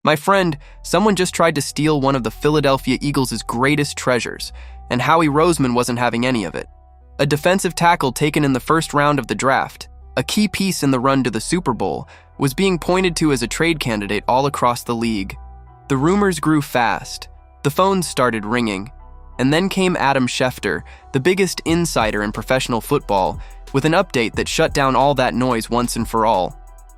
My friend, someone just tried to steal one of the Philadelphia Eagles' greatest treasures, and Howie Roseman wasn't having any of it. A defensive tackle taken in the first round of the draft, a key piece in the run to the Super Bowl, was being pointed to as a trade candidate all across the league. The rumors grew fast. The phones started ringing. And then came Adam Schefter, the biggest insider in professional football, with an update that shut down all that noise once and for all.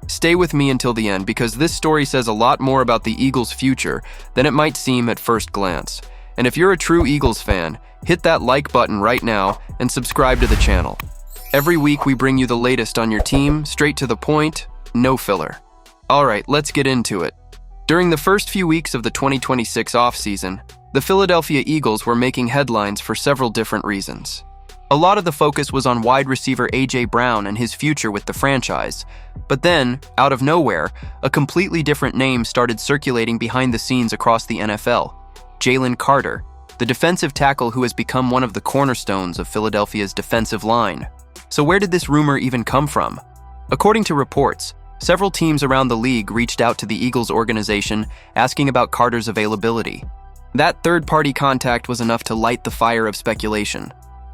Stay with me until the end because this story says a lot more about the Eagles' future than it might seem at first glance. And if you're a true Eagles fan, hit that like button right now and subscribe to the channel. Every week we bring you the latest on your team, straight to the point, no filler. Alright, let's get into it. During the first few weeks of the 2026 offseason, the Philadelphia Eagles were making headlines for several different reasons. A lot of the focus was on wide receiver A.J. Brown and his future with the franchise. But then, out of nowhere, a completely different name started circulating behind the scenes across the NFL. Jalen Carter, the defensive tackle who has become one of the cornerstones of Philadelphia's defensive line. So where did this rumor even come from? According to reports, several teams around the league reached out to the Eagles organization asking about Carter's availability. That third-party contact was enough to light the fire of speculation.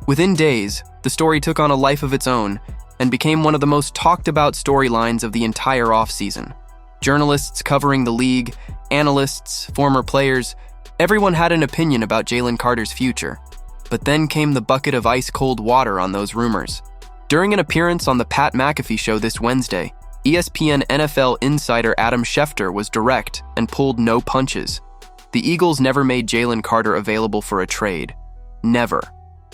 Within days, the story took on a life of its own and became one of the most talked-about storylines of the entire offseason. Journalists covering the league, analysts, former players, everyone had an opinion about Jalen Carter's future. But then came the bucket of ice-cold water on those rumors. During an appearance on the Pat McAfee Show this Wednesday, ESPN NFL insider Adam Schefter was direct and pulled no punches. The Eagles never made Jalen Carter available for a trade. Never.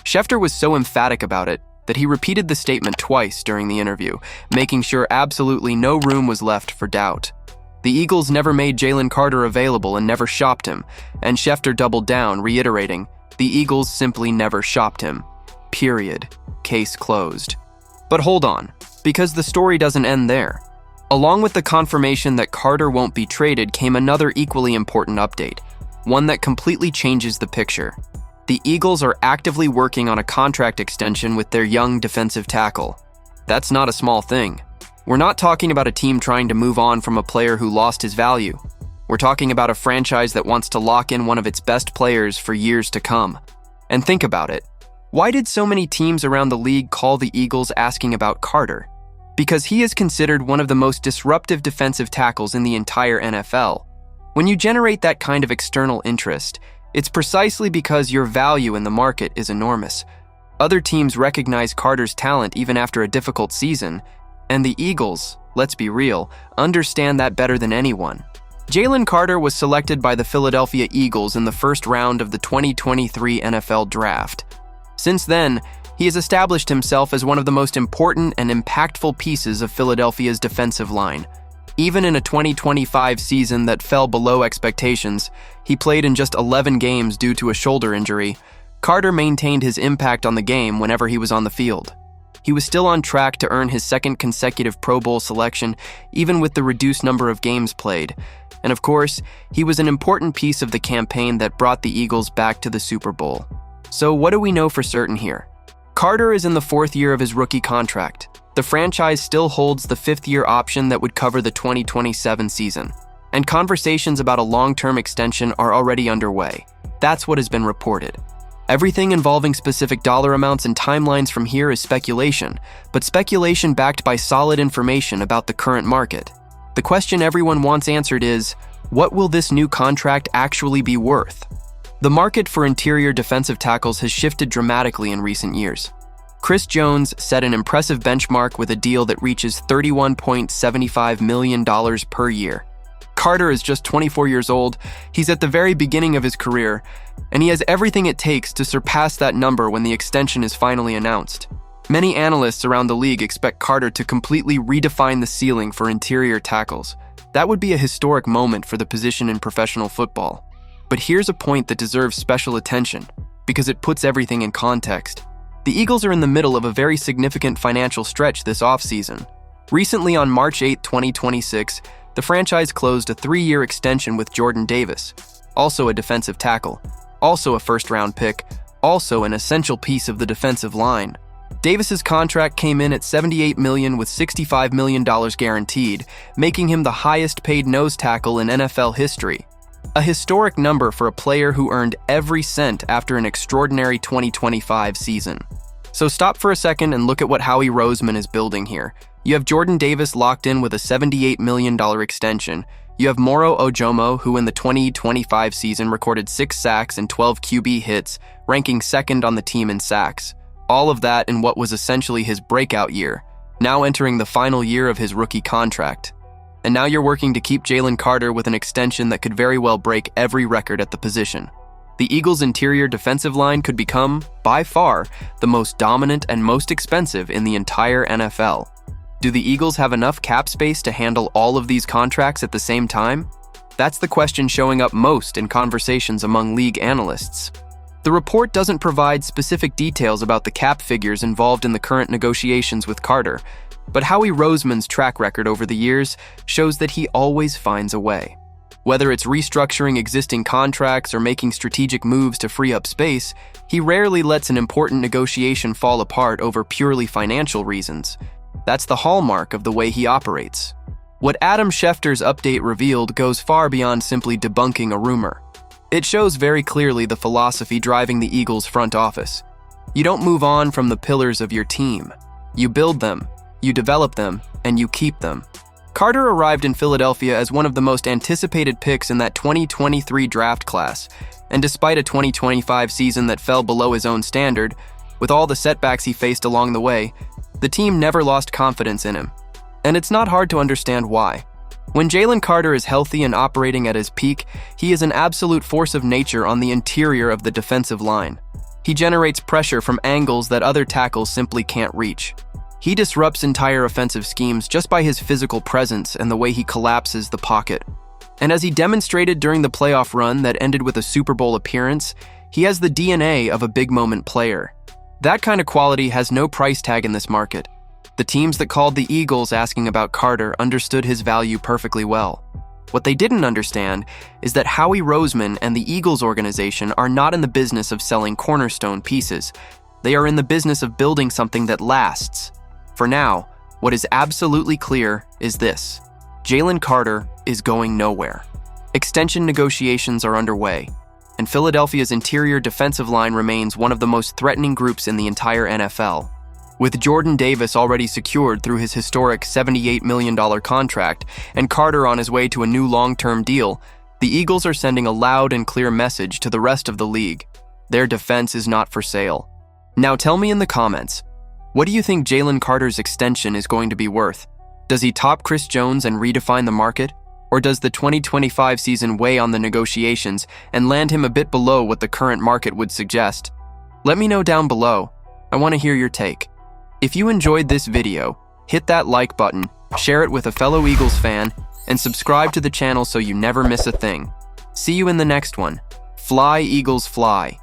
Schefter was so emphatic about it that he repeated the statement twice during the interview, making sure absolutely no room was left for doubt. The Eagles never made Jalen Carter available and never shopped him, and Schefter doubled down, reiterating, the Eagles simply never shopped him. Period. Case closed. But hold on, because the story doesn't end there. Along with the confirmation that Carter won't be traded came another equally important update, one that completely changes the picture. The Eagles are actively working on a contract extension with their young defensive tackle. That's not a small thing. We're not talking about a team trying to move on from a player who lost his value. We're talking about a franchise that wants to lock in one of its best players for years to come. And think about it. Why did so many teams around the league call the Eagles asking about Carter? Because he is considered one of the most disruptive defensive tackles in the entire NFL. When you generate that kind of external interest, it's precisely because your value in the market is enormous. Other teams recognize Carter's talent even after a difficult season, and the Eagles, let's be real, understand that better than anyone. Jalen Carter was selected by the Philadelphia Eagles in the first round of the 2023 NFL Draft. Since then, he has established himself as one of the most important and impactful pieces of Philadelphia's defensive line. Even in a 2025 season that fell below expectations, he played in just 11 games due to a shoulder injury. Carter maintained his impact on the game whenever he was on the field. He was still on track to earn his second consecutive Pro Bowl selection, even with the reduced number of games played. And of course, he was an important piece of the campaign that brought the Eagles back to the Super Bowl. So what do we know for certain here? Carter is in the fourth year of his rookie contract. The franchise still holds the fifth-year option that would cover the 2027 season. And conversations about a long-term extension are already underway. That's what has been reported. Everything involving specific dollar amounts and timelines from here is speculation, but speculation backed by solid information about the current market. The question everyone wants answered is, what will this new contract actually be worth? The market for interior defensive tackles has shifted dramatically in recent years. Chris Jones set an impressive benchmark with a deal that reaches $31.75 million per year. Carter is just 24 years old, he's at the very beginning of his career, and he has everything it takes to surpass that number when the extension is finally announced. Many analysts around the league expect Carter to completely redefine the ceiling for interior tackles. That would be a historic moment for the position in professional football. But here's a point that deserves special attention, because it puts everything in context. The Eagles are in the middle of a very significant financial stretch this offseason. Recently, on March 8, 2026, the franchise closed a 3-year extension with Jordan Davis, also a defensive tackle, also a first-round pick, also an essential piece of the defensive line. Davis's contract came in at $78 million with $65 million guaranteed, making him the highest-paid nose tackle in NFL history. A historic number for a player who earned every cent after an extraordinary 2025 season. So stop for a second and look at what Howie Roseman is building here. You have Jordan Davis locked in with a $78 million extension. You have Moro Ojomo, who in the 2025 season recorded 6 sacks and 12 QB hits, ranking second on the team in sacks. All of that in what was essentially his breakout year, now entering the final year of his rookie contract. And now you're working to keep Jalen Carter with an extension that could very well break every record at the position. The Eagles' interior defensive line could become, by far, the most dominant and most expensive in the entire NFL. Do the Eagles have enough cap space to handle all of these contracts at the same time? That's the question showing up most in conversations among league analysts. The report doesn't provide specific details about the cap figures involved in the current negotiations with Carter, but Howie Roseman's track record over the years shows that he always finds a way. Whether it's restructuring existing contracts or making strategic moves to free up space, he rarely lets an important negotiation fall apart over purely financial reasons. That's the hallmark of the way he operates. What Adam Schefter's update revealed goes far beyond simply debunking a rumor. It shows very clearly the philosophy driving the Eagles' front office. You don't move on from the pillars of your team. You build them, you develop them, and you keep them. Carter arrived in Philadelphia as one of the most anticipated picks in that 2023 draft class, and despite a 2025 season that fell below his own standard, with all the setbacks he faced along the way, the team never lost confidence in him. And it's not hard to understand why. When Jalen Carter is healthy and operating at his peak, he is an absolute force of nature on the interior of the defensive line. He generates pressure from angles that other tackles simply can't reach. He disrupts entire offensive schemes just by his physical presence and the way he collapses the pocket. And as he demonstrated during the playoff run that ended with a Super Bowl appearance, he has the DNA of a big-moment player. That kind of quality has no price tag in this market. The teams that called the Eagles asking about Carter understood his value perfectly well. What they didn't understand is that Howie Roseman and the Eagles organization are not in the business of selling cornerstone pieces. They are in the business of building something that lasts. For now, what is absolutely clear is this: Jalen Carter is going nowhere. Extension negotiations are underway, and Philadelphia's interior defensive line remains one of the most threatening groups in the entire NFL. With Jordan Davis already secured through his historic $78 million contract and Carter on his way to a new long-term deal, the Eagles are sending a loud and clear message to the rest of the league. Their defense is not for sale. Now tell me in the comments, what do you think Jalen Carter's extension is going to be worth? Does he top Chris Jones and redefine the market? Or does the 2025 season weigh on the negotiations and land him a bit below what the current market would suggest? Let me know down below. I want to hear your take. If you enjoyed this video, hit that like button, share it with a fellow Eagles fan, and subscribe to the channel so you never miss a thing. See you in the next one. Fly, Eagles, fly.